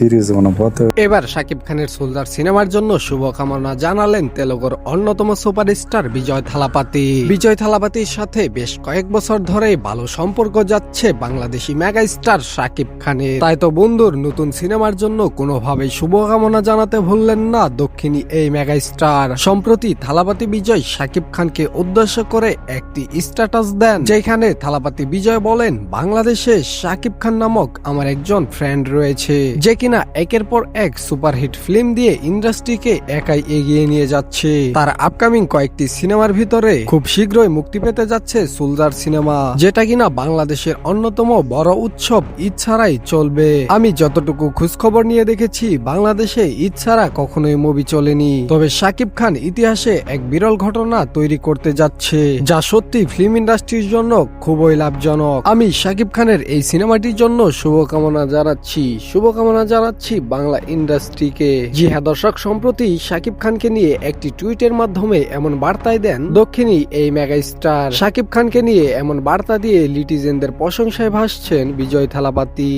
Series বানাবো। এবার শাকিব খানের সোলজার সিনেমার জন্য শুভকামনা জানালেন তেলুগুর অন্যতম সুপারস্টার বিজয় থালাপাতি। বিজয় থালাপাতির সাথে বেশ কয়েক বছর ধরে ভালো সম্পর্ক যাচ্ছে বাংলাদেশি মেগা স্টার শাকিব খানের। তাই তো বন্ধুর নতুন সিনেমার জন্য কোনোভাবেই শুভকামনা জানাতে ভুললেন না দক্ষিণী এই মেগা স্টার। সম্প্রতি থালাপাতি বিজয় শাকিব খানকে উদ্দেশ্য করে একটি স্ট্যাটাস দেন, যেখানে থালাপাতি বিজয় বলেন, বাংলাদেশে শাকিব খান নামক আমার একজন ফ্রেন্ড রয়েছে, যে কিনা একের পর এক সুপারহিট ফিল্ম দিয়ে ইন্ডাস্ট্রিকে একাই এগিয়ে নিয়ে যাচ্ছে। তার আপকামিং কয়েকটি সিনেমার ভিতরে খুব শীঘ্রই মুক্তি পেতে যাচ্ছে সোলজার সিনেমা, যেটা কিনা বাংলাদেশের অন্যতম বড় উৎসব ঈদ ছাড়াই চলবে। আমি যতটুকু খোঁজখবর নিয়ে দেখেছি, বাংলাদেশে ঈদ ছাড়া কখনোই মুভি চলেনি। তবে শাকিব খান ইতিহাসে এক বিরল ঘটনা তৈরি করতে যাচ্ছে, যা সত্যি ফিল্ম ইন্ডাস্ট্রির জন্য খুবই লাভজনক। আমি শাকিব খানের এই সিনেমাটির জন্য শুভকামনা জানাচ্ছি বাংলা ইন্ডাস্ট্রিকে। জি হ্যাঁ দর্শক, সম্প্রতি শাকিব খানকে নিয়ে একটি টুইটের মাধ্যমে এমন বার্তায় দেন দক্ষিণী এই মেগা স্টার। শাকিব খানকে নিয়ে এমন বার্তা দিয়ে লিটিজেনদের প্রশংসায় ভাসছেন বিজয় থালাপাতি।